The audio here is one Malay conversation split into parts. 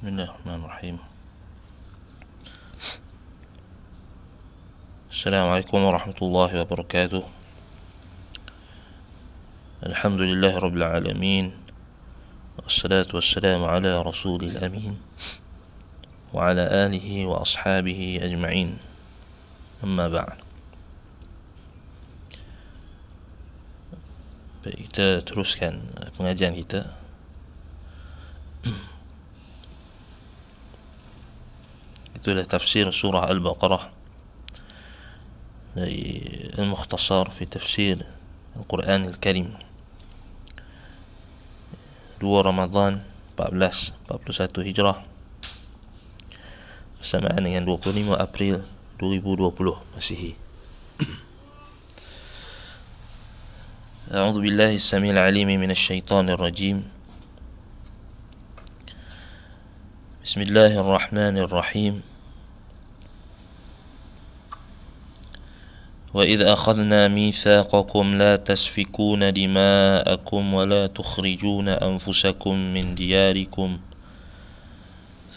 Bismillahirrahmanirrahim. Assalamualaikum warahmatullahi wabarakatuh. Alhamdulillahi rabbil alamin. Wassalatu wassalamu ala rasulil amin wa ala alihi wa ashabihi ajma'in. Amma ba'd. Baik, kita teruskan pengajian kita. Itulah tafsir surah Al-Baqarah dari Al-Mukhtasar fi Tafsir Al-Quran Al-Karim, 2 Ramadan 1441 Hijrah bersamaan dengan 25 April 2020 Masihi. A'udzu billahi as-sami'il 'alim minasy syaithanir rajim. Bismillahirrahmanirrahim. وَإِذْ أَخَذْنَا مِيثَاقَكُمْ لَا تَسْفِكُونَ دِمَاءَكُمْ وَلَا تُخْرِجُونَ أَنفُسَكُمْ مِنْ دِيَارِكُمْ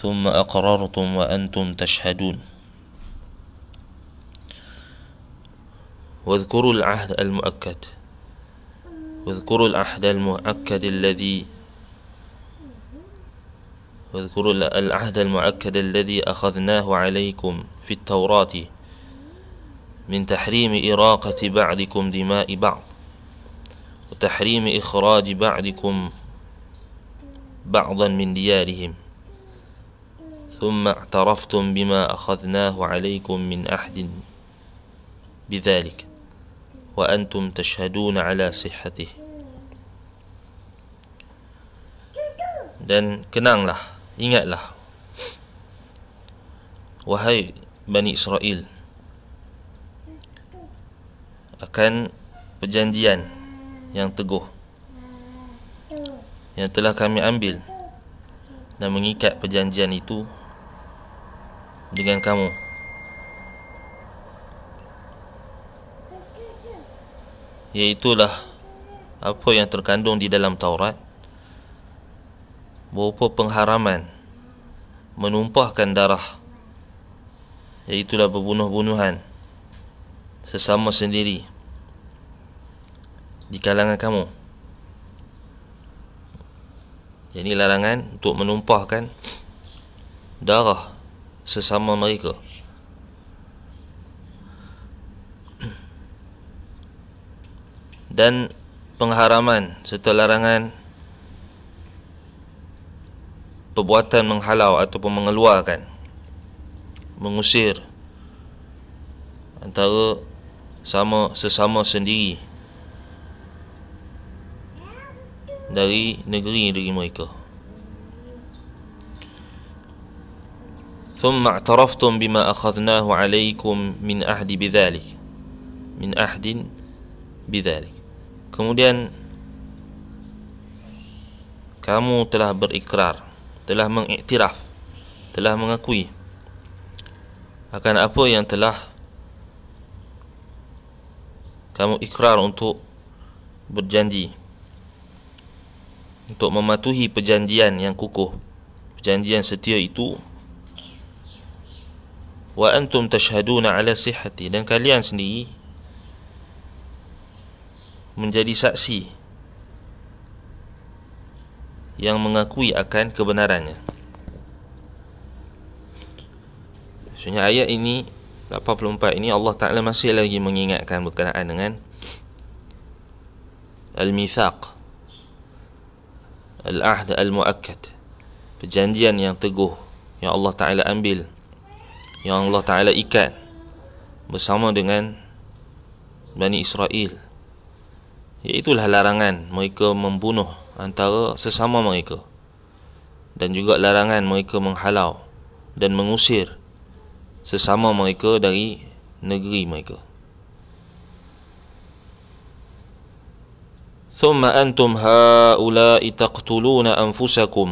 ثُمَّ أَقْرَرْتُمْ وَأَنْتُمْ تَشْهَدُونَ واذكروا العهد المؤكد الذي أخذناه عليكم في التوراة من تحريم إراقة بعضكم دماء بعض وتحريم إخراج بعضكم بعضا من ديارهم ثم اعترفتم بما أخذناه عليكم من عهد بذلك وأنتم تشهدون على صحته. Dan kenanglah, ingatlah, wahai Bani Israel, akan perjanjian yang teguh yang telah kami ambil dan mengikat perjanjian itu dengan kamu. Iaitulah apa yang terkandung di dalam Taurat berupa pengharaman menumpahkan darah, iaitulah berbunuh-bunuhan sesama sendiri di kalangan kamu. Jadi larangan untuk menumpahkan darah sesama mereka. Dan pengharaman serta larangan perbuatan menghalau ataupun mengeluarkan, mengusir antara sesama sendiri dari negeri mereka. ثم اعترفتم بما أخذناه عليكم من عهد بذلك. Kemudian kamu telah berikrar, telah mengiktiraf, telah mengakui akan apa yang telah kamu ikrar untuk berjanji, untuk mematuhi perjanjian yang kukuh, perjanjian setia itu. Wa antum tashhaduna ala sihhati, dan kalian sendiri menjadi saksi yang mengakui akan kebenarannya. Maksudnya ayat ini 84 ini Allah Ta'ala masih lagi mengingatkan berkenaan dengan Al-Mithaq, Al-Ahd Al-Mu'akkad, perjanjian yang teguh yang Allah Ta'ala ambil, yang Allah Ta'ala ikat bersama dengan Bani Israel. Iaitulah larangan mereka membunuh antara sesama mereka, dan juga larangan mereka menghalau dan mengusir sesama mereka dari negeri mereka. ثم أنتم هؤلاء تقتلون أنفسكم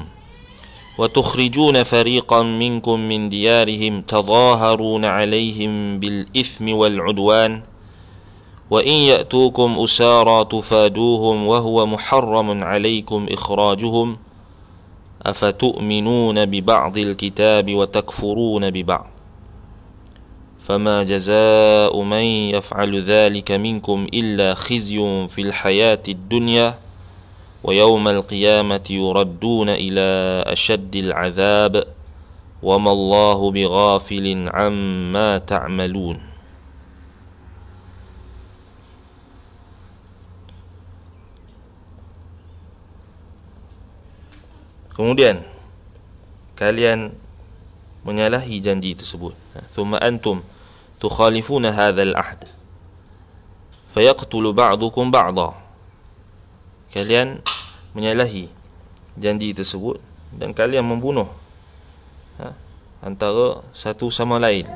وتخرجون فريقا منكم من ديارهم تظاهرون عليهم بالإثم والعدوان وإن يأتوكم أسارى تفادوهم وهو محرم عليكم إخراجهم أفتؤمنون ببعض الكتاب وتكفرون ببعض فما جزاء من يفعل ذلك منكم إلا خزي في الحياة الدنيا ويوم القيامة يردون إلى أشد العذاب وما الله بغافل عما تعملون. Kemudian kalian menyalahi janji tersebut. Thumma antum tukhalifuna hadzal ahd fayaqtulu ba'dukum ba'dha. Kalian menyalahi janji tersebut dan kalian membunuh antara satu sama lain.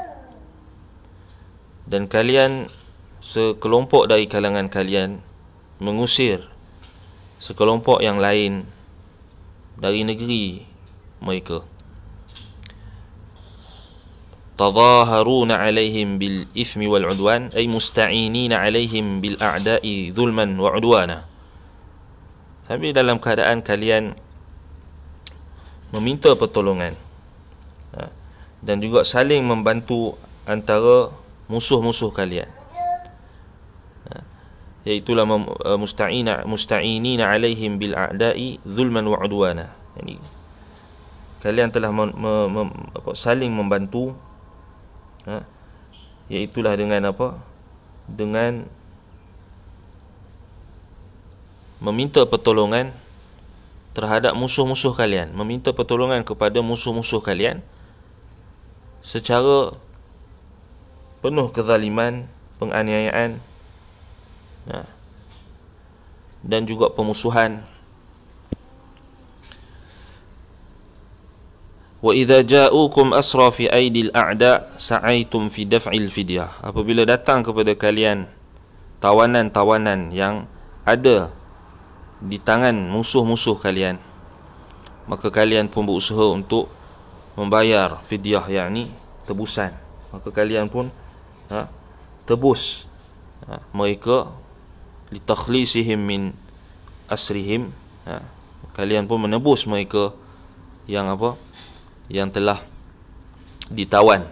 Dan kalian, sekelompok dari kalangan kalian, mengusir sekelompok yang lain dari negeri mereka. Tadhaharuna alaihim bil ithmi wal udwan ay musta'inina alaihim bil a'da'i zulman wa udwana. Tapi dalam keadaan kalian meminta pertolongan dan juga saling membantu antara musuh-musuh kalian, iaitulah musta'inina alaihim bil a'da'i zulman wa udwana. Yani kalian telah saling membantu, iaitulah dengan apa? Dengan meminta pertolongan terhadap musuh-musuh kalian, meminta pertolongan kepada musuh-musuh kalian secara penuh kezaliman, penganiayaan, dan juga pemusuhan. Wa idza ja'ukum asra fi aidil a'da sa'aitum fi daf'il fidyah. Apabila datang kepada kalian tawanan-tawanan yang ada di tangan musuh-musuh kalian, maka kalian pun berusaha untuk membayar fidyah, yakni tebusan. Maka kalian pun tebus mereka litakhlisihim min asrihim. Kalian pun menebus mereka yang apa? Yang telah ditawan.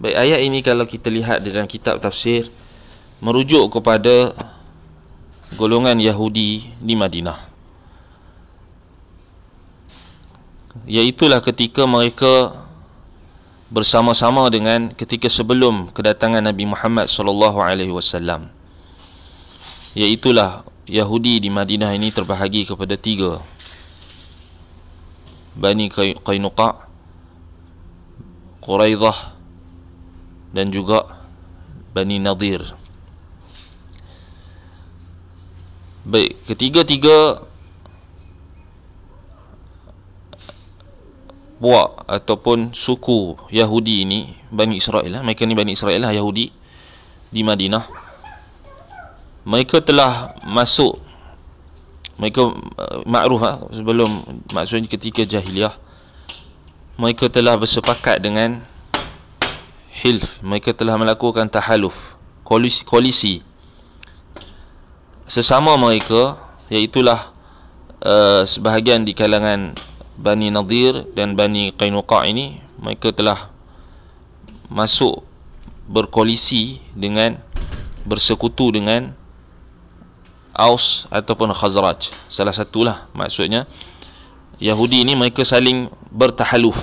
Baik, ayat ini kalau kita lihat dalam kitab tafsir merujuk kepada golongan Yahudi di Madinah. Iaitulah ketika mereka bersama-sama dengan ketika sebelum kedatangan Nabi Muhammad sallallahu alaihi wasallam. Iaitulah Yahudi di Madinah ini terbahagi kepada tiga: Bani Qainuqa, Quraidah, dan juga Bani Nadir. Baik, ketiga-tiga buak ataupun suku Yahudi ini, Bani Israel, mereka ni Bani Israel lah, Yahudi di Madinah, mereka telah masuk, mereka makruf sebelum, maksudnya ketika jahiliah, mereka telah bersepakat dengan hilf, mereka telah melakukan tahaluf, koalisi sesama mereka, iaitulah sebahagian di kalangan Bani Nadir dan Bani Qainuqa ini, mereka telah masuk berkoalisi dengan, bersekutu dengan Aus ataupun Khazraj. Salah satulah maksudnya Yahudi ini, mereka saling bertahaluf,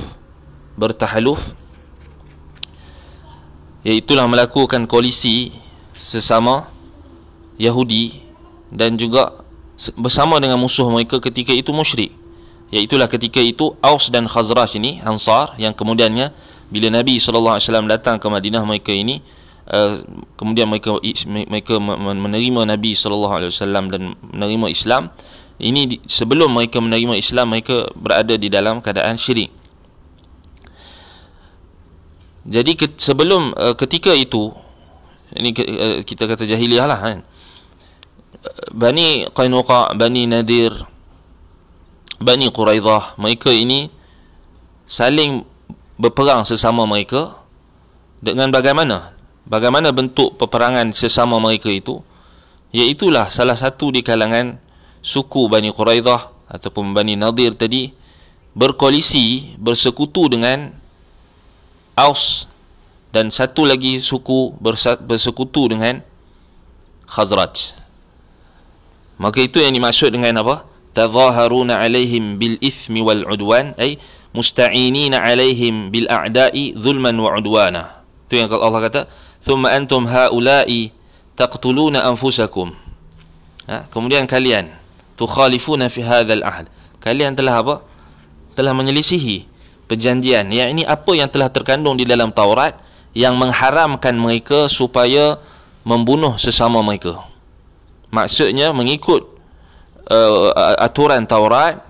iaitulah melakukan koalisi sesama Yahudi dan juga bersama dengan musuh mereka ketika itu musyrik. Iaitulah ketika itu Aus dan Khazraj ini, Ansar, yang kemudiannya bila Nabi SAW datang ke Madinah, mereka ini kemudian mereka menerima Nabi SAW dan menerima Islam. Ini sebelum mereka menerima Islam, mereka berada di dalam keadaan syirik. Jadi sebelum ketika itu, ini kita kata jahiliah lah kan, Bani Qainuqa, Bani Nadir, Bani Quraidah, mereka ini saling berperang sesama mereka dengan bagaimana bentuk peperangan sesama mereka itu, iaitulah salah satu di kalangan suku Bani Quraidah ataupun Bani Nadir tadi berkoalisi, bersekutu dengan Aus, dan satu lagi suku bersekutu dengan Khazraj. Maka itu yang dimaksud dengan apa? Tazaharuna alaihim bil ithmi wal udwan, ay musta'inina alaihim bil a'da'i zulman wa udwana. Itu yang Allah kata, thumma antum haula'i taqtuluna anfusakum. Kemudian kalian tukhalifuna fi hadzal ahd. Kalian telah apa? Telah menyelisihi perjanjian. Yang ini apa yang telah terkandung di dalam Taurat yang mengharamkan mereka supaya membunuh sesama mereka. Maksudnya mengikut aturan Taurat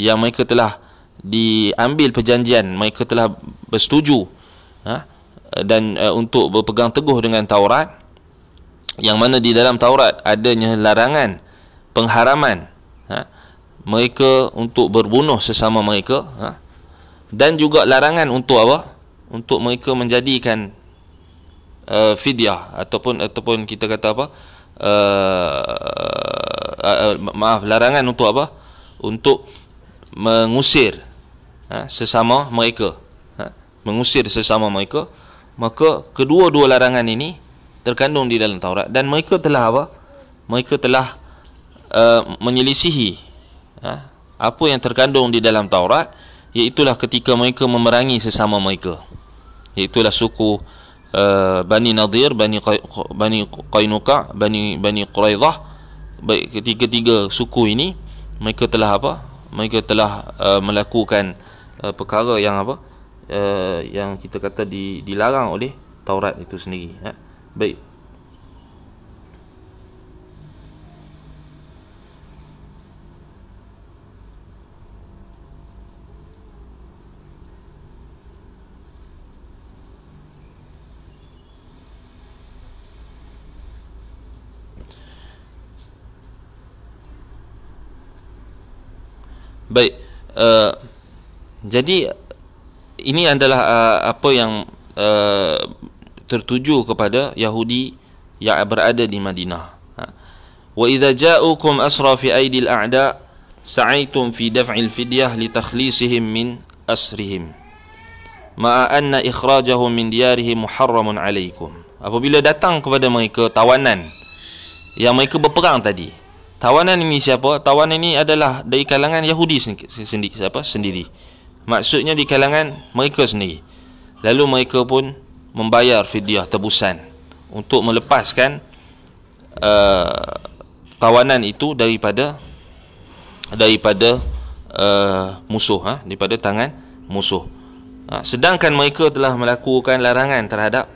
yang mereka telah diambil perjanjian, mereka telah bersetuju dan untuk berpegang teguh dengan Taurat, yang mana di dalam Taurat adanya larangan, pengharaman mereka untuk berbunuh sesama mereka, dan juga larangan untuk apa? Untuk mereka menjadikan fidyah ataupun kita kata apa? Larangan untuk apa? Untuk mengusir sesama mereka, mengusir sesama mereka. Maka kedua-dua larangan ini terkandung di dalam Taurat, dan mereka telah apa? Mereka telah menyelisihi apa yang terkandung di dalam Taurat, iaitulah ketika mereka memerangi sesama mereka, iaitulah suku Bani Nadir, Bani Qainuqa, Bani Quraidah. Baik, ketiga-tiga suku ini mereka telah apa? Mereka telah melakukan perkara yang apa? Yang kita kata dilarang oleh Taurat itu sendiri. Baik. Baik, jadi ini adalah apa yang tertuju kepada Yahudi yang berada di Madinah. Wa idza ja'ukum asra fi aidil a'da sa'aytum fi daf'il fidyah li takhlisihim min asrihim ma'a anna ikhrajahum min diyarihim muharramun 'alaikum. Apabila datang kepada mereka tawanan yang mereka berperang tadi. Tawanan ini siapa? Tawanan ini adalah dari kalangan Yahudi sendiri. Maksudnya di kalangan mereka sendiri. Lalu mereka pun membayar fidyah, tebusan, untuk melepaskan tawanan itu daripada musuh, daripada tangan musuh. Sedangkan mereka telah melakukan larangan terhadap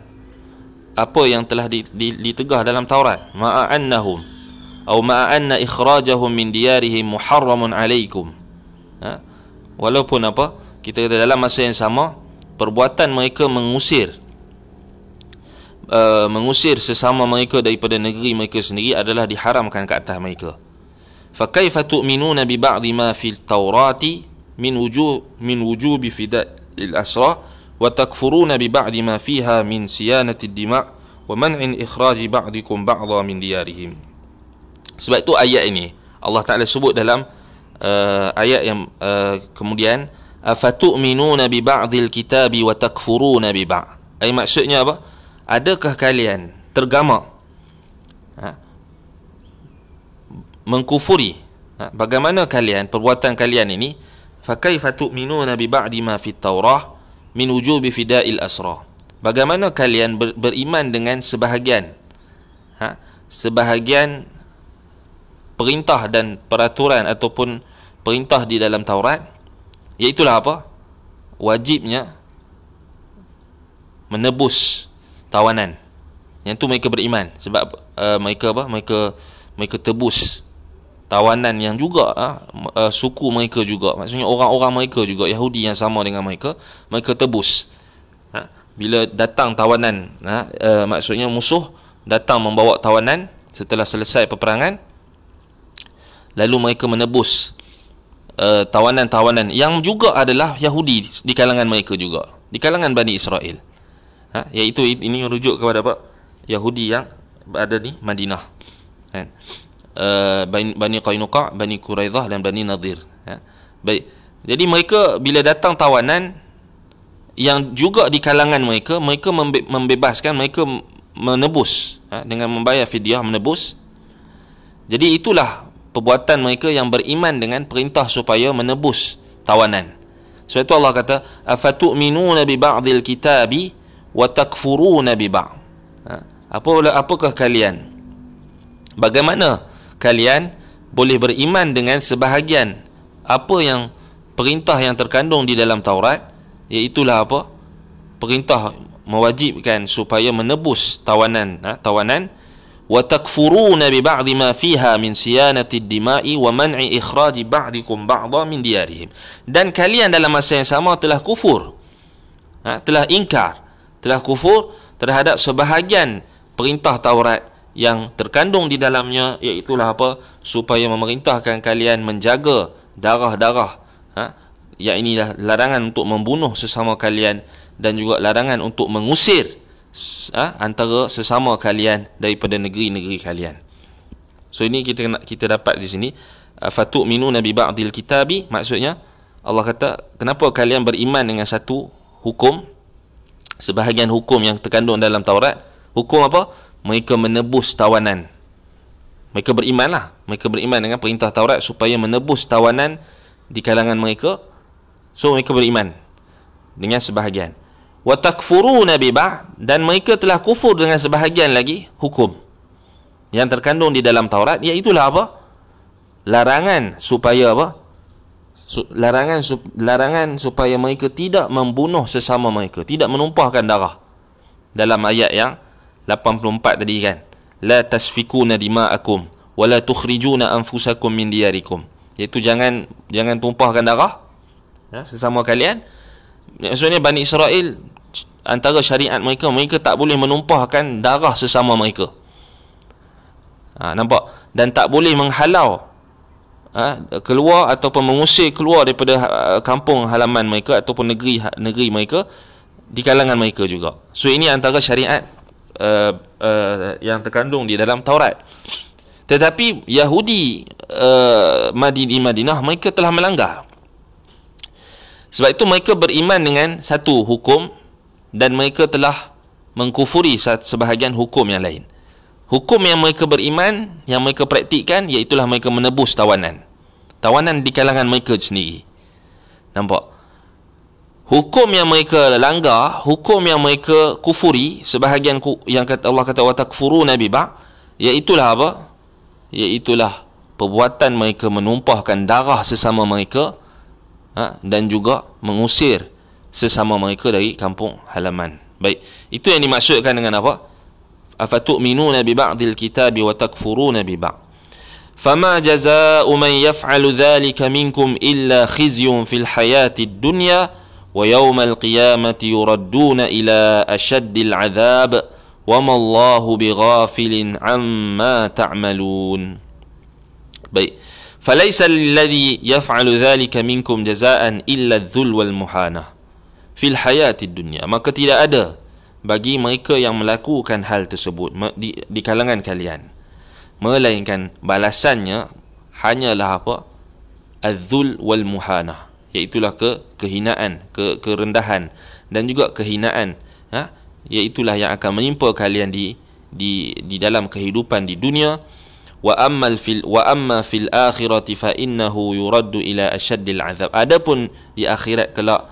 apa yang telah ditegah dalam Taurat. Ma'annahum atau ma'anna ikhrajahum min diyarihim muharramun 'alaikum. Walaupun apa? Kita kata dalam masa yang sama, perbuatan mereka mengusir sesama mereka daripada negeri mereka sendiri adalah diharamkan ke atas mereka. Fa kaifa tu'minuna bi ba'dhi ma fil Taurati min wujubi fida'il asra wa takfuruna bi ba'dhi ma fiha min siyanati ad-dima' wa man'in ikhraji ba'dikum ba'dha min diyarihim. Sebab itu ayat ini Allah Ta'ala sebut dalam ayat yang kemudian, afatu'minuna bi ba'dil kitabi wa takfuruna bi ba'd. Maksudnya apa? Adakah kalian tergamak mengkufuri? Bagaimana kalian, perbuatan kalian ini, fa kaifa tu'minuna bi ba'di ma fit Taurah min wujubi fida'il asra. Bagaimana kalian beriman dengan sebahagian perintah dan peraturan ataupun perintah di dalam Taurat, iaitulah apa? Wajibnya menebus tawanan. Yang tu mereka beriman sebab mereka apa? Mereka tebus tawanan yang juga suku mereka juga, maksudnya orang-orang mereka juga, Yahudi yang sama dengan mereka tebus. Bila datang tawanan, maksudnya musuh datang membawa tawanan setelah selesai peperangan, lalu mereka menebus tawanan-tawanan yang juga adalah Yahudi di kalangan mereka juga, di kalangan Bani Israel. Iaitu ini merujuk kepada apa? Yahudi yang berada di Madinah. Bani Qainuqa', Bani Quraidah dan Bani Nadir. Baik. Jadi mereka bila datang tawanan yang juga di kalangan mereka, mereka membebaskan, mereka menebus dengan membayar fidyah, menebus. Jadi itulah perbuatan mereka yang beriman dengan perintah supaya menebus tawanan. Sebab itu Allah kata, afatu'minuna bi ba'dil kitabi wa takfuruna bi ba'd. Apakah kalian? Bagaimana kalian boleh beriman dengan sebahagian apa yang perintah yang terkandung di dalam Taurat, iaitulah apa? Perintah mewajibkan supaya menebus tawanan, wa takfuruna bi ba'di ma fiha min siyanati ad-dima'i wa man'i ikhraji ba'dikum ba'dha min diyarihim. Dan kalian dalam masa yang sama telah kufur, telah ingkar, telah kufur terhadap sebahagian perintah Taurat yang terkandung di dalamnya, iaitulah apa? Supaya memerintahkan kalian menjaga darah-darah, yang inilah larangan untuk membunuh sesama kalian dan juga larangan untuk mengusir antara sesama kalian daripada negeri-negeri kalian. So ini kita dapat di sini, fatu'minuna bi ba'dil kitabi, maksudnya Allah kata, kenapa kalian beriman dengan satu hukum, sebahagian hukum yang terkandung dalam Taurat? Hukum apa? Mereka menebus tawanan. Mereka beriman dengan perintah Taurat supaya menebus tawanan di kalangan mereka. So mereka beriman dengan sebahagian. Wa takfuruna bi ba'd, dan mereka telah kufur dengan sebahagian lagi hukum yang terkandung di dalam Taurat, iaitulah apa? Larangan supaya apa? Larangan supaya mereka tidak membunuh sesama mereka, tidak menumpahkan darah. Dalam ayat yang 84 tadi kan, la tasfikuna dima'akum wa la tukhrijuna anfusakum min diyarikum, iaitu jangan tumpahkan darah sesama kalian. Maksudnya Bani Israel, antara syariat mereka, mereka tak boleh menumpahkan darah sesama mereka. Nampak? Dan tak boleh menghalau keluar ataupun mengusir keluar daripada kampung halaman mereka ataupun negeri mereka di kalangan mereka juga. So ini antara syariat yang terkandung di dalam Taurat. Tetapi Yahudi di Madinah, mereka telah melanggar. Sebab itu mereka beriman dengan satu hukum dan mereka telah mengkufuri sebahagian hukum yang lain. Hukum yang mereka beriman, yang mereka praktikkan, iaitulah mereka menebus tawanan di kalangan mereka sendiri. Nampak? Hukum yang mereka langgar, hukum yang mereka kufuri, sebahagian yang Allah kata wa takfuruna bi ba'd, iaitulah apa? Iaitulah perbuatan mereka menumpahkan darah sesama mereka, dan juga mengusir sesama mereka dari kampung halaman. Baik, itu yang dimaksudkan dengan apa? Afatu'minuna bi ba'dil kitabi wa takfuruna bi ba'd. Fama jazaa'u man yaf'alu dhalika minkum illa khizyun fil hayatid dunya wa yawmal qiyamati yuradduna ila ashaddil 'adzab wa ma Allahu bighafilin 'amma ta'malun. Baik, falaysa alladhi yaf'alu dhalika minkum jazaa'an illa adh-dhul wal muhanah fil hayatid dunya. Maka tidak ada bagi mereka yang melakukan hal tersebut di kalangan kalian, melainkan balasannya hanyalah apa? Adh-dhul wal muhanah, iaitulah kehinaan, kerendahan dan juga kehinaan, iaitulah yang akan menimpa kalian di dalam kehidupan di dunia. Wa amma fil akhirati fa innahu yuraddu ila ashaddil azab. Adapun di akhirat kelak,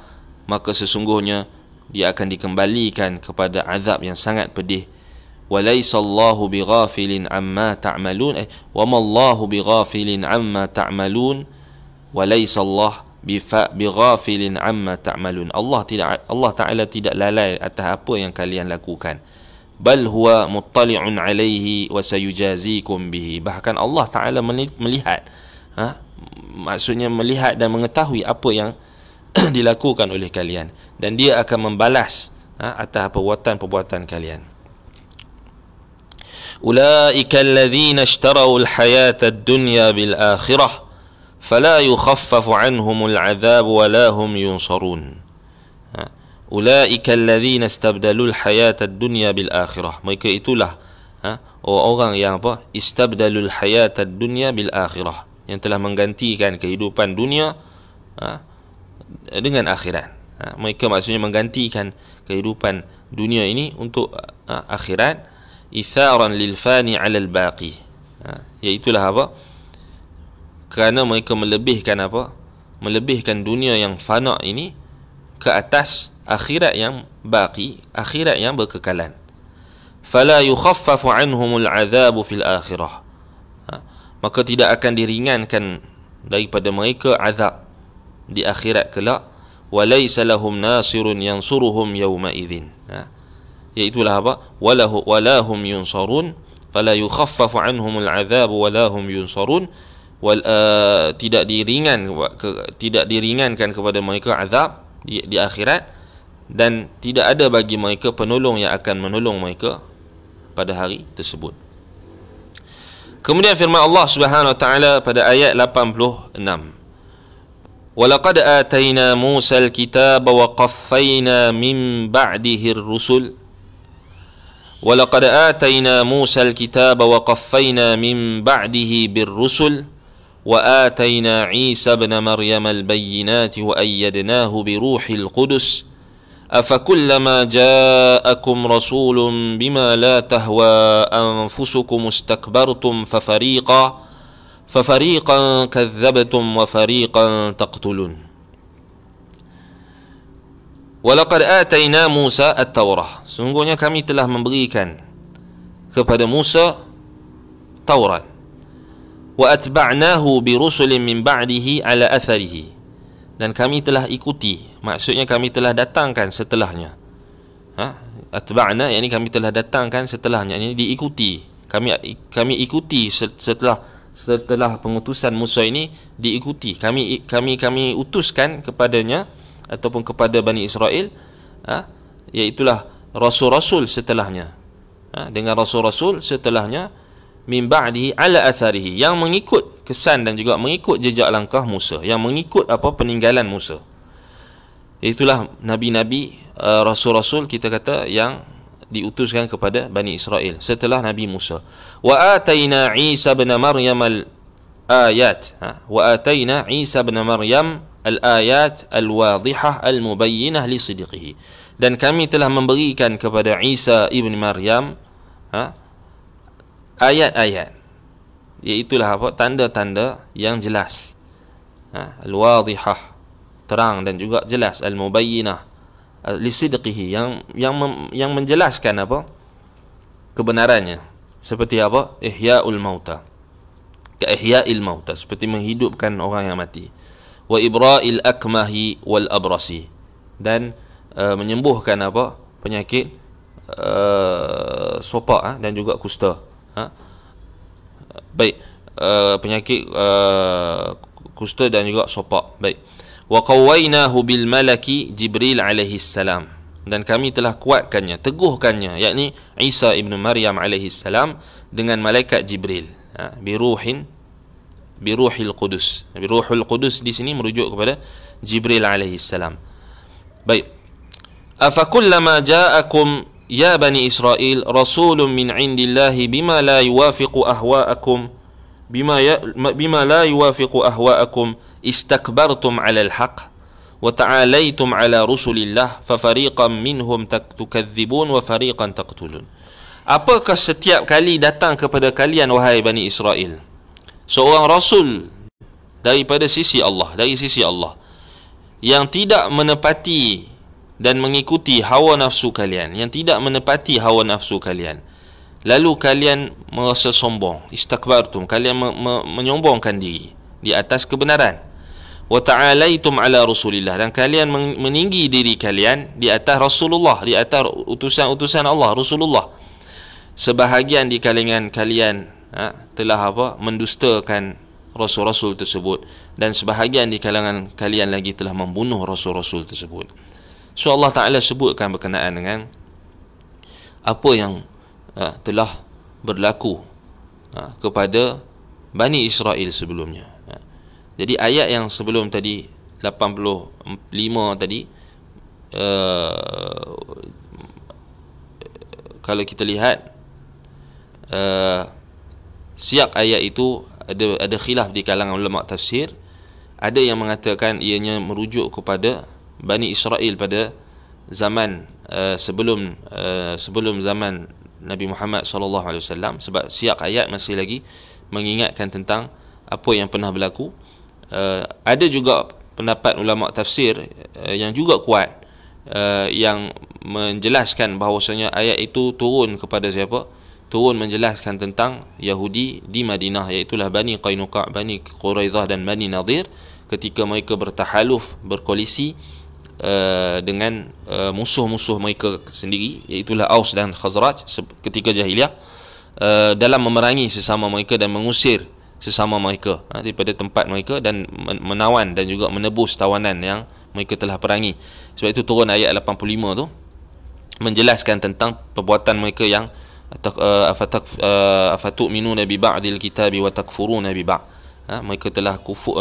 maka sesungguhnya dia akan dikembalikan kepada azab yang sangat pedih. Walaysa Allahu bighafilin amma ta'malun, wa ma Allahu bighafilin amma ta'malun, walaysa Allah bighafilin amma ta'malun. Allah Ta'ala tidak lalai atas apa yang kalian lakukan. Bal huwa muttali'un alaihi wa sayujazikum bihi. Bahkan Allah Ta'ala melihat, maksudnya melihat dan mengetahui apa yang dilakukan oleh kalian, dan dia akan membalas atas perbuatan-perbuatan kalian. Ulaika alladhina ishtarau al-hayata ad-dunya bil akhirah fala yukhaffafu anhumul 'adzab wa la hum yunsarun. Ulaika alladhina istabdalul hayata ad-dunya bil akhirah. Mereka itulah orang yang apa? Istabdalul hayatad dunya bil akhirah, yang telah menggantikan kehidupan dunia dengan akhirat. Mereka maksudnya menggantikan kehidupan dunia ini untuk akhirat, itharan lil fani 'ala al baqi. Iaitulah apa? Kerana mereka melebihkan apa? Melebihkan dunia yang fana ini ke atas akhirat yang baqi, akhirat yang berkekalan. Fala yukhaffafu 'anhumul 'adzabu fil akhirah. Maka tidak akan diringankan daripada mereka azab di akhirat kelak. Walaysa lahum nasirun yansuruhum yawma idzin. Iaitulah apa? Walahum yunsarun, fala yukhaffafu 'anhumul 'adzabu walahum yunsarun. Tidak diringankan kepada mereka azab di akhirat, dan tidak ada bagi mereka penolong yang akan menolong mereka pada hari tersebut. Kemudian firman Allah Subhanahu wa taala pada ayat 86, وَلَقَدْ آتَيْنَا مُوسَى الْكِتَابَ وَقَفَّيْنَا مِنْ بَعْدِهِ الرُّسُلَ وَلَقَدْ آتَيْنَا مُوسَى الْكِتَابَ وَقَفَّيْنَا مِنْ بَعْدِهِ بِالرُّسُلِ وَآتَيْنَا عِيسَى ابْنَ مَرْيَمَ الْبَيِّنَاتِ وَأَيَّدْنَاهُ بِرُوحِ الْقُدُسِ أَفَكُلَّمَا جَاءَكُمْ رَسُولٌ بِمَا لَا تَهْوَى أَنفُسُكُمُ اسْتَكْبَرْتُمْ فَفَرِيقًا كَذَّبْتُمْ وَفَرِيقًا تَقْتُلُونَ. وَلَقَدْ آتَيْنَا مُوسَى التَّوْرَةَ, sungguhnya kami telah memberikan kepada Musa Taurat. وَأَتْبَعْنَاهُ بِرُسُلٍ مِّن بَعْدِهِ عَلَى أَثَرِهِ, dan kami telah ikuti, maksudnya kami telah datangkan setelahnya. Atba'na, yakni kami telah datangkan setelahnya, ini diikuti. Kami ikuti setelah pengutusan Musa ini, diikuti. Kami utuskan kepadanya ataupun kepada Bani Israel, iaitulah rasul-rasul setelahnya, dengan rasul-rasul setelahnya, min ba'dihi ala atharihi, yang mengikut kesan dan juga mengikut jejak langkah Musa, yang mengikut apa peninggalan Musa. Itulah nabi-nabi, rasul-rasul kita kata yang diutuskan kepada Bani Israel setelah Nabi Musa. Wa atayna Isa ibn Maryam al-ayat, wa atayna Isa ibn Maryam al-ayat al-wadihah al-mubayyinah li sidqihi, dan kami telah memberikan kepada Isa ibn Maryam ayat-ayat, iaitulah apa? Tanda-tanda yang jelas, al-wadihah, terang dan juga jelas, al-mubayyinah li sidqihi, yang menjelaskan apa? Kebenarannya. Seperti apa? Ihya'ul mauta, ka ihya'il mauta, seperti menghidupkan orang yang mati. Wa ibra'il akmahi wal abrasi, dan menyembuhkan apa? Penyakit sopak dan juga kusta. Baik, penyakit kusta dan juga sopak. Baik. Wa qawwaynahu bil malaki Jibril alaihi salam, dan kami telah kuatkannya, teguhkannya, yakni Isa ibn Maryam alaihi salam, dengan malaikat Jibril, biruhil qudus. Biruhul qudus di sini merujuk kepada Jibril alaihi salam. Baik. Afakullama ja'akum ya bani Israel rasulun min indillahi bima la yuwafiqu ahwa'akum bima la yuwafiqu ahwa'akum istakbartum 'ala al-haq wa ta'alaytum 'ala rusulillah fa fariqan minhum tukadzibun wa fariqan taqtulun. Apakah setiap kali datang kepada kalian wahai Bani Israel seorang rasul daripada sisi Allah, dari sisi Allah, yang tidak menepati dan mengikuti hawa nafsu kalian, yang tidak menepati hawa nafsu kalian, lalu kalian merasa sombong, istakbartum, kalian menyombongkan diri di atas kebenaran, wa ta'alaitum ala rasulillah, dan kalian meninggi diri kalian di atas Rasulullah, di atas utusan-utusan Allah, Rasulullah. Sebahagian di kalangan kalian telah apa? Mendustakan rasul-rasul tersebut, dan sebahagian di kalangan kalian lagi telah membunuh rasul-rasul tersebut. So Allah Ta'ala sebutkan berkenaan dengan apa yang telah berlaku kepada Bani Israel sebelumnya. Jadi ayat yang sebelum tadi 85 tadi, kalau kita lihat siyak ayat itu ada khilaf di kalangan ulama tafsir. Ada yang mengatakan ianya merujuk kepada Bani Israel pada zaman sebelum zaman Nabi Muhammad SAW, sebab siyak ayat masih lagi mengingatkan tentang apa yang pernah berlaku. Ada juga pendapat ulama tafsir yang juga kuat, yang menjelaskan bahawasanya ayat itu turun kepada siapa? Turun menjelaskan tentang Yahudi di Madinah, iaitulah Bani Qainuqa', Bani Quraidah dan Bani Nadir, ketika mereka bertahaluf, berkoalisi dengan musuh-musuh mereka sendiri, iaitulah Aus dan Khazraj ketika jahiliah, dalam memerangi sesama mereka dan mengusir sesama mereka daripada tempat mereka, dan menawan dan juga menebus tawanan yang mereka telah perangi. Sebab itu turun ayat 85 tu menjelaskan tentang perbuatan mereka yang afatu'minuna bi ba'dil kitabi wa takfuruna bi ba'd. Mereka telah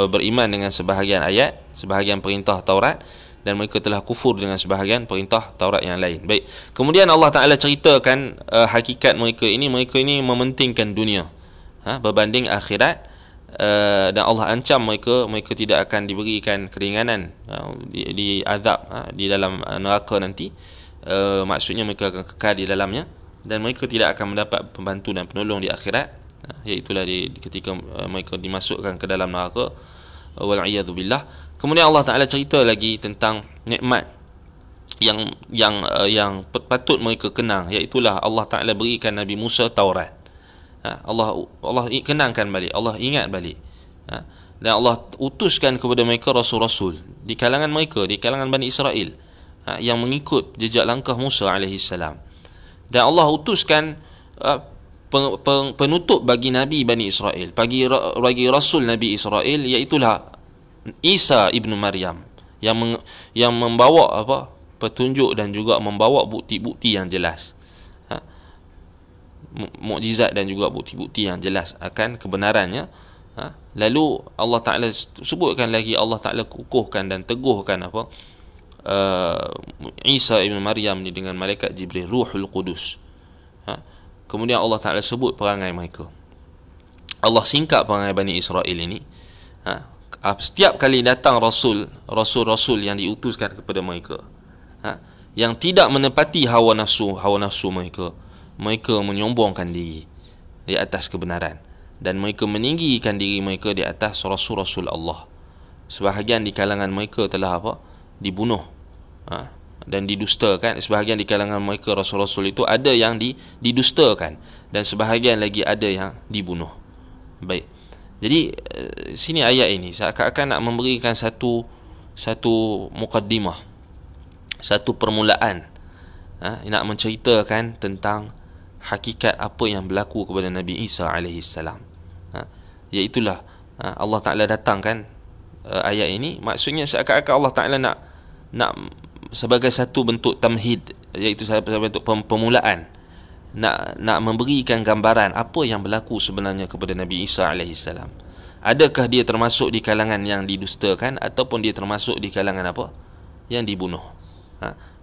beriman dengan sebahagian ayat, sebahagian perintah Taurat, dan mereka telah kufur dengan sebahagian perintah Taurat yang lain. Baik. Kemudian Allah Ta'ala ceritakan hakikat mereka ini mementingkan dunia berbanding akhirat, dan Allah ancam mereka tidak akan diberikan keringanan di azab di dalam neraka nanti. Maksudnya mereka akan kekal di dalamnya, dan mereka tidak akan mendapat pembantu dan penolong di akhirat, iaitulah ketika mereka dimasukkan ke dalam neraka, wal'iyadhu billah. Kemudian Allah Ta'ala cerita lagi tentang nikmat yang patut mereka kenang, iaitulah Allah Ta'ala berikan Nabi Musa Taurat. Allah kenangkan balik, Allah ingat balik, dan Allah utuskan kepada mereka rasul-rasul di kalangan mereka, di kalangan Bani Israel, yang mengikut jejak langkah Musa alaihissalam. Dan Allah utuskan penutup bagi Nabi Bani Israel, bagi Rasul Nabi Israel, iaitulah Isa ibnu Maryam, yang membawa petunjuk dan juga membawa bukti-bukti yang jelas, mukjizat dan juga bukti-bukti yang jelas akan kebenarannya. Lalu Allah Ta'ala sebutkan lagi, Allah Ta'ala kukuhkan dan teguhkan Isa ibn Maryam ni dengan malaikat Jibril, Ruhul Qudus. Kemudian Allah Ta'ala sebut perangai mereka. Allah singkap perangai Bani Israel ini. Setiap kali datang rasul-rasul yang diutuskan kepada mereka, yang tidak menepati hawa nafsu mereka, mereka menyombongkan diri di atas kebenaran, dan mereka meninggikan diri mereka di atas rasul-rasul Allah. Sebahagian di kalangan mereka telah dibunuh dan didustakan. Sebahagian di kalangan mereka rasul-rasul itu ada yang didustakan, dan sebahagian lagi ada yang dibunuh. Baik. Jadi sini ayat ini seakan-akan nak memberikan satu mukaddimah, satu permulaan, nak menceritakan tentang hakikat apa yang berlaku kepada Nabi Isa alaihissalam. Iaitulah Allah Ta'ala datangkan ayat ini, maksudnya seakan-akan Allah Ta'ala nak sebagai satu bentuk tamhid, iaitu sebagai bentuk permulaan, nak memberikan gambaran apa yang berlaku sebenarnya kepada Nabi Isa alaihissalam. Adakah dia termasuk di kalangan yang didustakan, ataupun dia termasuk di kalangan yang dibunuh?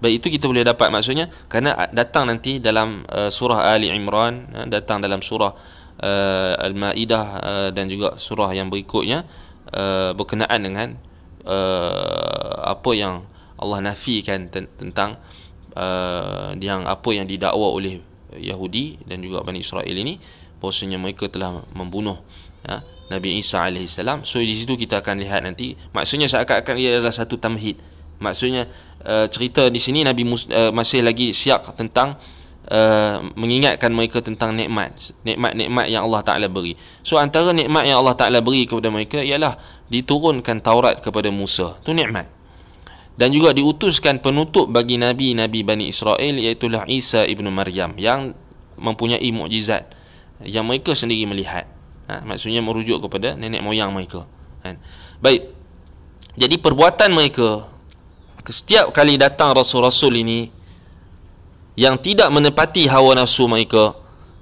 Baik, itu kita boleh dapat maksudnya, kerana datang nanti dalam surah Ali Imran, datang dalam surah Al-Ma'idah, dan juga surah yang berikutnya, berkenaan dengan apa yang Allah nafikan tentang apa yang didakwa oleh Yahudi dan juga Bani Israel ini, bahawasanya mereka telah membunuh Nabi Isa alaihissalam. So di situ kita akan lihat nanti, maksudnya seakan-akan ia adalah satu tamhid. Maksudnya cerita di sini Nabi Musa masih lagi siak tentang mengingatkan mereka tentang nikmat yang Allah Ta'ala beri. So antara nikmat yang Allah Ta'ala beri kepada mereka ialah diturunkan Taurat kepada Musa, itu nikmat. Dan juga diutuskan penutup bagi Nabi Bani Israel, iaitulah Isa ibnu Maryam, yang mempunyai mukjizat yang mereka sendiri melihat. Maksudnya merujuk kepada nenek moyang mereka. Baik. Jadi perbuatan mereka, setiap kali datang rasul-rasul ini yang tidak menepati hawa nafsu mereka,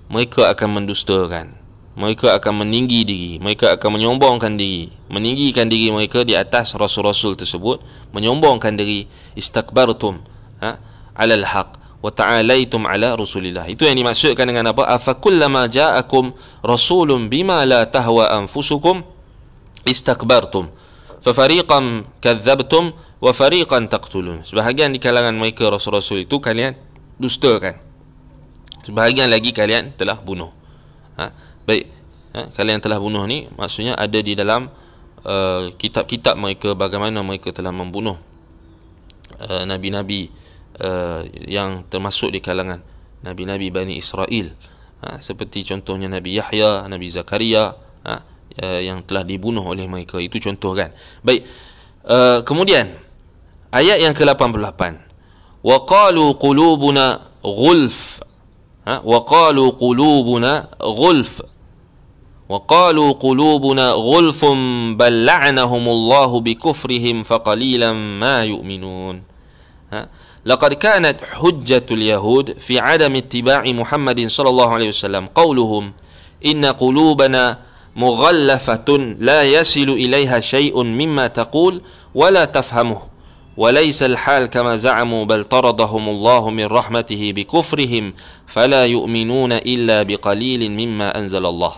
mereka akan mendustakan, mereka akan meninggi diri, mereka akan menyombongkan diri, meninggikan diri mereka di atas rasul-rasul tersebut, menyombongkan diri, istakbartum alal haq wa ta'alaitum ala Rasulillah. Itu yang dimaksudkan dengan apa? Afakullama ja'akum rasulun bima la tahwa anfusukum istakbartum fafariqan kadzabtum wa fariqan taqtulun. Sebahagian di kalangan mereka rasul-rasul itu kalian dustakan, sebahagian lagi kalian telah bunuh. Baik, kalian telah bunuh ni maksudnya ada di dalam kitab-kitab mereka bagaimana mereka telah membunuh nabi-nabi yang termasuk di kalangan nabi-nabi Bani Israel, seperti contohnya Nabi Yahya, Nabi Zakaria, yang telah dibunuh oleh mereka. Itu contoh kan. Baik, kemudian ayat yang ke-88, wa qalu qulubuna ghulf, wa qalu qulubuna ghulf, wa qalu qulubuna ghulfun bal la'anahumullahu bikufrihim faqalilan ma yu'minun. لقد كانت حجة اليهود في عدم اتباع محمد صلى الله عليه وسلم قولهم إن قلوبنا مغلفة لا يصل إليها شيء مما تقول ولا تفهمه وليس الحال كما زعموا بل طردهم الله من رحمته بكفرهم فلا يؤمنون إلا بقليل مما أنزل الله.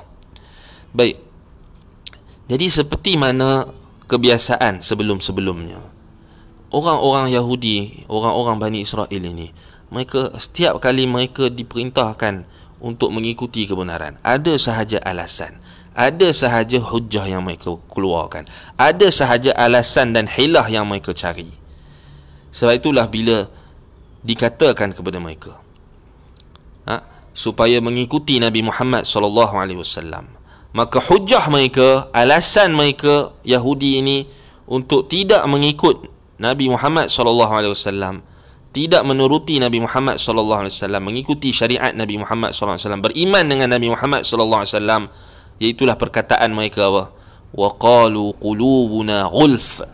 Baik, jadi seperti mana kebiasaan sebelum-sebelumnya, orang-orang Yahudi, orang-orang Bani Israel ini, mereka setiap kali mereka diperintahkan untuk mengikuti kebenaran, ada sahaja alasan, ada sahaja hujah yang mereka keluarkan, ada sahaja alasan dan hilah yang mereka cari. Sebab itulah bila dikatakan kepada mereka supaya mengikuti Nabi Muhammad SAW, maka hujah mereka, alasan mereka Yahudi ini untuk tidak mengikut Nabi Muhammad SAW, tidak menuruti Nabi Muhammad SAW, mengikuti syariat Nabi Muhammad SAW, beriman dengan Nabi Muhammad SAW, iaitulah perkataan mereka apa? Wa qalu qulubuna ghulf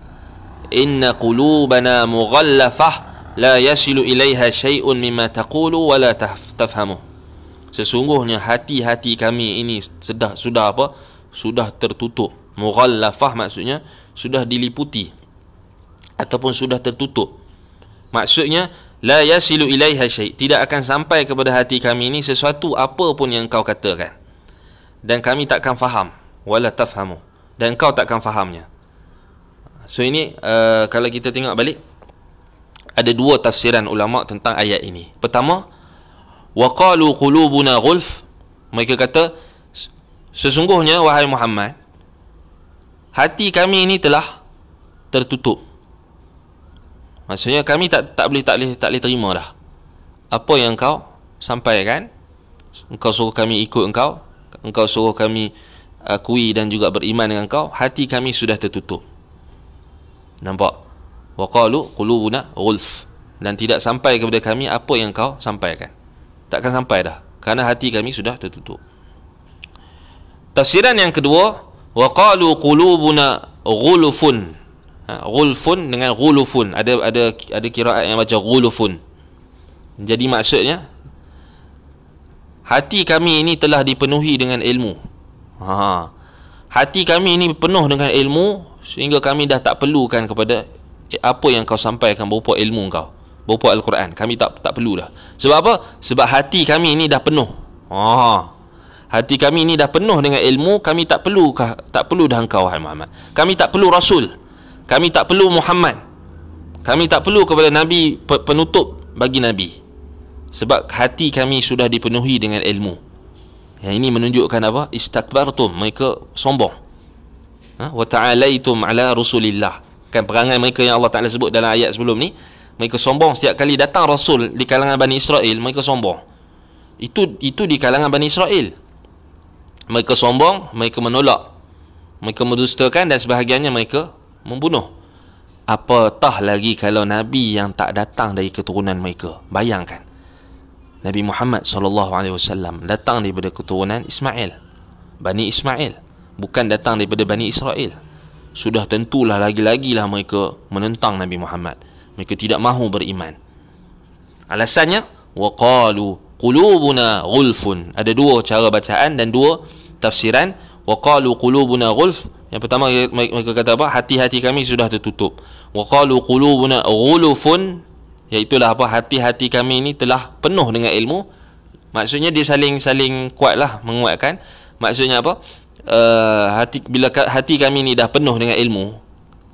inna qulubana mughallafah la yasilu ilaiha syai'un mimma taqulu wa la tafhamu. Sesungguhnya hati-hati kami ini sudah apa? Sudah tertutup. Mughallafah maksudnya sudah diliputi ataupun sudah tertutup. Maksudnya la yasilu ilaiha syai', tidak akan sampai kepada hati kami ini sesuatu apa pun yang kau katakan, dan kami takkan faham. Wala tafhamu, dan kau takkan fahamnya. So ini kalau kita tengok balik, ada dua tafsiran ulama tentang ayat ini. Pertama, wa qalu qulubuna ghulf, mereka kata sesungguhnya wahai Muhammad, hati kami ini telah tertutup. Maksudnya kami tak boleh terima dah apa yang kau sampaikan. Engkau suruh kami ikut engkau, engkau suruh kami akui dan juga beriman dengan engkau, hati kami sudah tertutup. Nampak? Wa qalu qulubuna ghulf, dan tidak sampai kepada kami apa yang kau sampaikan. Takkan sampai dah kerana hati kami sudah tertutup. Tafsiran yang kedua, wa qalu qulubuna ghulfun. Ghulfun dengan ghulufun, ada qiraat yang baca ghulufun. Jadi maksudnya hati kami ini telah dipenuhi dengan ilmu. Hati kami ini penuh dengan ilmu sehingga kami dah tak perlukan kepada apa yang kau sampaikan berupa ilmu kau, berupa Al-Quran. Kami tak perlu dah. Sebab apa? Sebab hati kami ini dah penuh. Hati kami ini dah penuh dengan ilmu. Kami tak perlu dah engkau wahai Muhammad. Kami tak perlu Rasul. Kami tak perlu Muhammad. Kami tak perlu kepada Nabi, penutup bagi Nabi. Sebab hati kami sudah dipenuhi dengan ilmu. Yang ini menunjukkan apa? Istakbartum, mereka sombong. Wa ta'alaitum ala Rasulillah. Kan perangai mereka yang Allah Ta'ala sebut dalam ayat sebelum ni. Mereka sombong setiap kali datang Rasul di kalangan Bani Israel, mereka sombong. Itu di kalangan Bani Israel. Mereka sombong, mereka menolak, mereka mendustakan, dan sebahagiannya mereka membunuh. Apatah lagi kalau Nabi yang tak datang dari keturunan mereka. Bayangkan, Nabi Muhammad SAW datang daripada keturunan Ismail, Bani Ismail, bukan datang daripada Bani Israel. Sudah tentulah lagi-lagilah mereka menentang Nabi Muhammad. Mereka tidak mahu beriman. Alasannya, wa qalu qulubuna ghulfun. Ada dua cara bacaan dan dua tafsiran. Wa qalu qulubuna ghulf, yang pertama mereka kata apa? Hati-hati kami sudah tertutup. Wa qalu qulubuna ghulufun, Iaitulah apa, hati-hati kami ini telah penuh dengan ilmu. Maksudnya dia saling kuatlah, menguatkan. Maksudnya apa? Bila hati kami ni dah penuh dengan ilmu,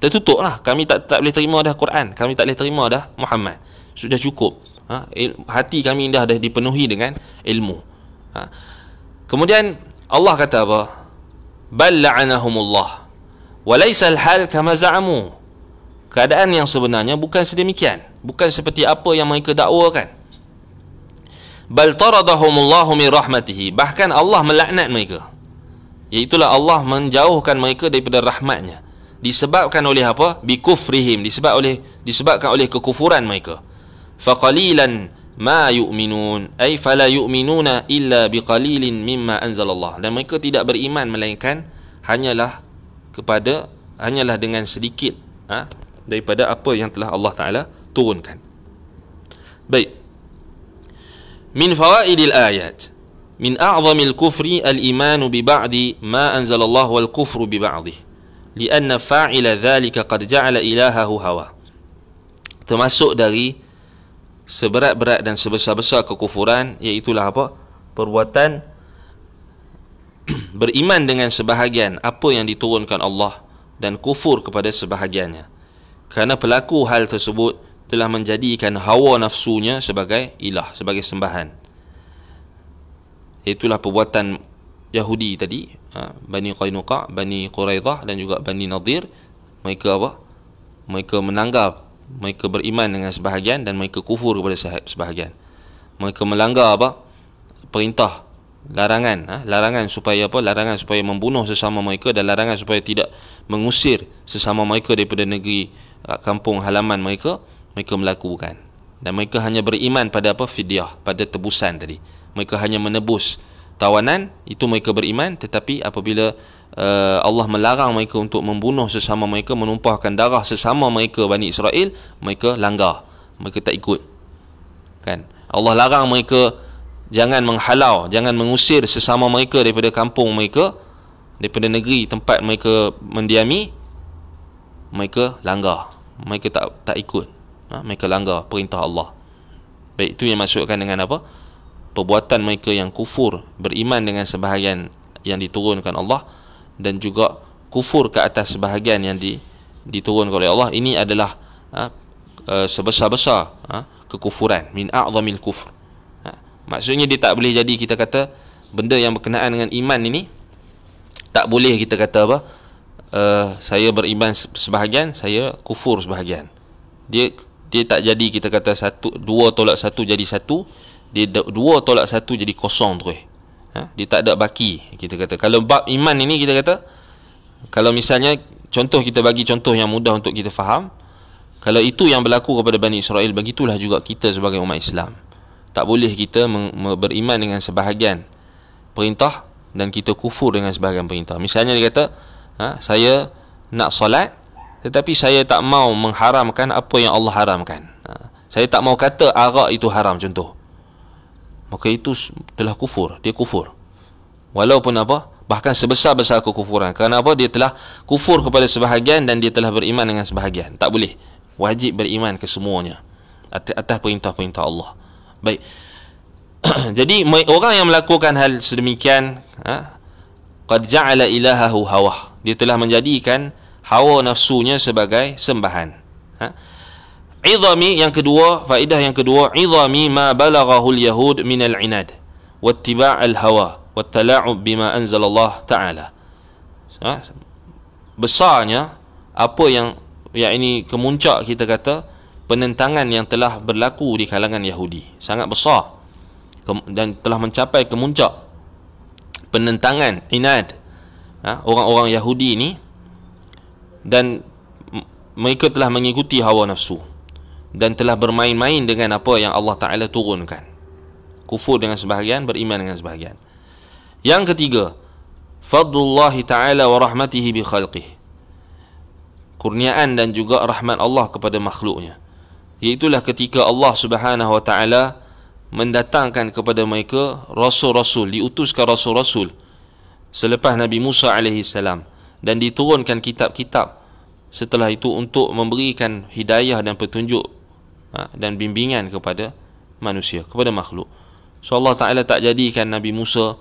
tertutup lah. Kami tak boleh terima dah Quran, kami tak boleh terima dah Muhammad. Sudah cukup. Hati kami dah dipenuhi dengan ilmu. Kemudian Allah kata apa? Bal la'anahumullah wa laysa al-hal kama za'amu. Keadaan yang sebenarnya bukan sedemikian, bukan seperti apa yang mereka dakwakan. Bal taradahumullahu min rahmatihi. Bahkan Allah melaknat mereka. Iaitulah Allah menjauhkan mereka daripada rahmatnya. Disebabkan oleh apa? Bi kufrihim. Disebabkan oleh kekufuran mereka. Faqalilan ma yu'minun. Ay fala yu'minuna illa biqalilin mimma anzalallah. Dan mereka tidak beriman melainkan hanyalah dengan sedikit daripada apa yang telah Allah Ta'ala turunkan. Baik. Min fawaidil ayat. Min a'zamil kufri al-imanu bi ba'di ma anzalallah wal kufru bi ba'dih. Lianna fa'ila dhalika qad ja'ala ilahahu hawa. Termasuk dari seberat-berat dan sebesar-besar kekufuran, iaitulah apa? Perbuatan beriman dengan sebahagian apa yang diturunkan Allah dan kufur kepada sebahagiannya. Kerana pelaku hal tersebut telah menjadikan hawa nafsunya sebagai ilah, sebagai sembahan. Itulah perbuatan Yahudi tadi, Bani Qainuqa, Bani Quraidah dan juga Bani Nadir. Mereka apa? Mereka menanggap, mereka beriman dengan sebahagian dan mereka kufur kepada sebahagian. Mereka melanggar apa? Perintah, larangan supaya apa? Larangan supaya membunuh sesama mereka dan larangan supaya tidak mengusir sesama mereka daripada negeri kampung halaman mereka. Mereka melakukan, dan mereka hanya beriman pada apa? Fidyah, pada tebusan tadi. Mereka hanya menebus tawanan, itu mereka beriman. Tetapi apabila Allah melarang mereka untuk membunuh sesama mereka, menumpahkan darah sesama mereka Bani Israel, mereka langgar, mereka tak ikut. Kan? Allah larang mereka jangan menghalau, jangan mengusir sesama mereka daripada kampung mereka, daripada negeri tempat mereka mendiami. Mereka langgar, mereka tak ikut. Mereka langgar perintah Allah. Baik, itu yang maksudkan dengan apa? Perbuatan mereka yang kufur, beriman dengan sebahagian yang diturunkan Allah dan juga kufur ke atas sebahagian yang diturunkan oleh Allah. Ini adalah sebesar-besar kekufuran, min a'zamil kufr. Maksudnya dia tak boleh jadi, kita kata benda yang berkenaan dengan iman ini tak boleh kita kata apa? Saya beriman sebahagian, saya kufur sebahagian. Dia tak jadi kita kata 2 tolak 1 jadi 1. Dia 2 tolak 1 jadi kosong terus. Dia tak ada baki, kita kata. Kalau bab iman ini kita kata, kalau misalnya contoh, kita bagi contoh yang mudah untuk kita faham. Kalau itu yang berlaku kepada Bani Israel, begitulah juga kita sebagai umat Islam. Tak boleh kita beriman dengan sebahagian perintah dan kita kufur dengan sebahagian perintah. Misalnya dia kata, saya nak solat tetapi saya tak mau mengharamkan apa yang Allah haramkan. Saya tak mau kata arak itu haram, contoh. Maka itu telah kufur. Dia kufur. Walaupun apa? Bahkan sebesar-besar kekufuran. Kerana apa? Dia telah kufur kepada sebahagian dan dia telah beriman dengan sebahagian. Tak boleh. Wajib beriman ke semuanya atas perintah-perintah Allah. Baik. Jadi orang yang melakukan hal sedemikian, qad ja'ala ilahahu hawah. Dia telah menjadikan hawa nafsunya sebagai sembahan. Izami yang kedua, faedah yang kedua, izami ma balaghahu al-yahud min al-inad wattiba' al-hawa wattala'ub bima anzala Allah Ta'ala. Besarnya apa yang ini kemuncak kita kata penentangan yang telah berlaku di kalangan Yahudi. Sangat besar dan telah mencapai kemuncak penentangan, inad, orang-orang Yahudi ini, dan mereka telah mengikuti hawa nafsu dan telah bermain-main dengan apa yang Allah Ta'ala turunkan. Kufur dengan sebahagian, beriman dengan sebahagian. Yang ketiga, fadlullah Ta'ala wa rahmatihi bi khalqih. Kurniaan dan juga rahmat Allah kepada makhluknya. Iaitulah ketika Allah Subhanahu wa Ta'ala mendatangkan kepada mereka rasul-rasul, diutuskan rasul-rasul selepas Nabi Musa alaihi salam, dan diturunkan kitab-kitab setelah itu untuk memberikan hidayah dan petunjuk dan bimbingan kepada manusia, kepada makhluk. So Allah Ta'ala tak jadikan Nabi Musa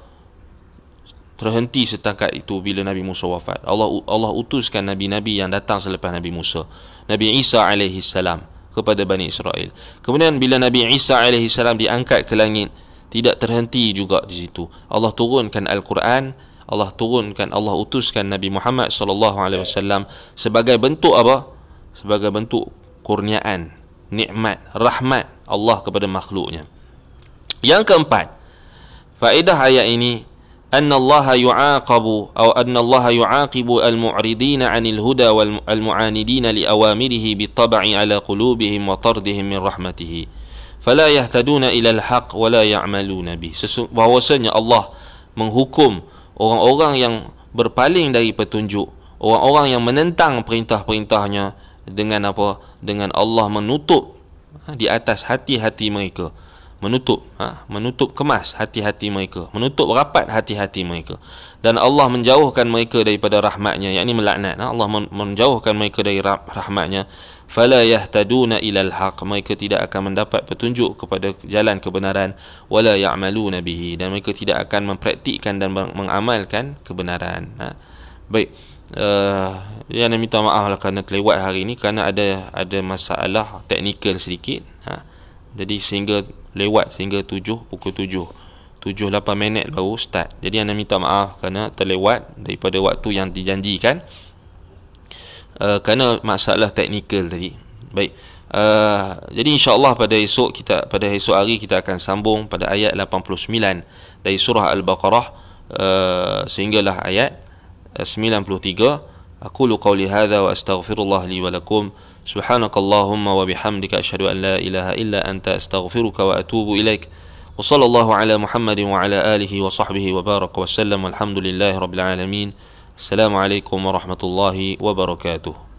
terhenti setakat itu bila Nabi Musa wafat. Allah utuskan Nabi-Nabi yang datang selepas Nabi Musa. Nabi Isa alaihi salam kepada Bani Israel. Kemudian bila Nabi Isa alaihi salam diangkat ke langit, tidak terhenti juga di situ. Allah turunkan Al-Quran, Allah utuskan Nabi Muhammad sallallahu alaihi wasallam sebagai bentuk apa? Sebagai bentuk kurniaan, nikmat, rahmat Allah kepada makhluknya. Yang keempat, faedah ayat ini, anna Allah yu'aqibu al-mu'ridina 'anil huda wal mu'anidina li awamirihi bitab'i 'ala qulubihim wa tardihim min rahmatihi fala yahtaduna ila al-haq wa la ya'maluna bi. Bahwasanya Allah menghukum orang-orang yang berpaling dari petunjuk, orang-orang yang menentang perintah-perintahnya, dengan apa? Dengan Allah menutup di atas hati-hati mereka, menutup kemas hati-hati mereka, menutup rapat hati-hati mereka, dan Allah menjauhkan mereka daripada rahmatnya, yakni melaknat. Allah menjauhkan mereka dari rahmatnya. Fala yahtaduna ilal haq, mereka tidak akan mendapat petunjuk kepada jalan kebenaran. Wala ya'maluna bihi, dan mereka tidak akan mempraktikkan dan mengamalkan kebenaran. Baik, yang minta maaf lah kerana terlewat hari ini, kerana ada masalah teknikal sedikit. Jadi sehingga lewat sehingga pukul 7:08 baru start. Jadi anda minta maaf kerana terlewat daripada waktu yang dijanjikan, kerana masalah teknikal tadi. Baik, jadi insya-Allah pada esok hari kita akan sambung pada ayat 89 dari surah Al-Baqarah sehinggalah ayat 93. Aqulu qawli hadha wa astaghfirullah li wa lakum. Subhanakallahumma wa bihamdika asyhadu an la ilaha illa anta astaghfiruka wa atubu ilaik. Wa sallallahu ala Muhammadin wa ala alihi wa sahbihi wa baraka wa sallam. Walhamdulillahi rabbil alamin. Assalamualaikum warahmatullahi wabarakatuh.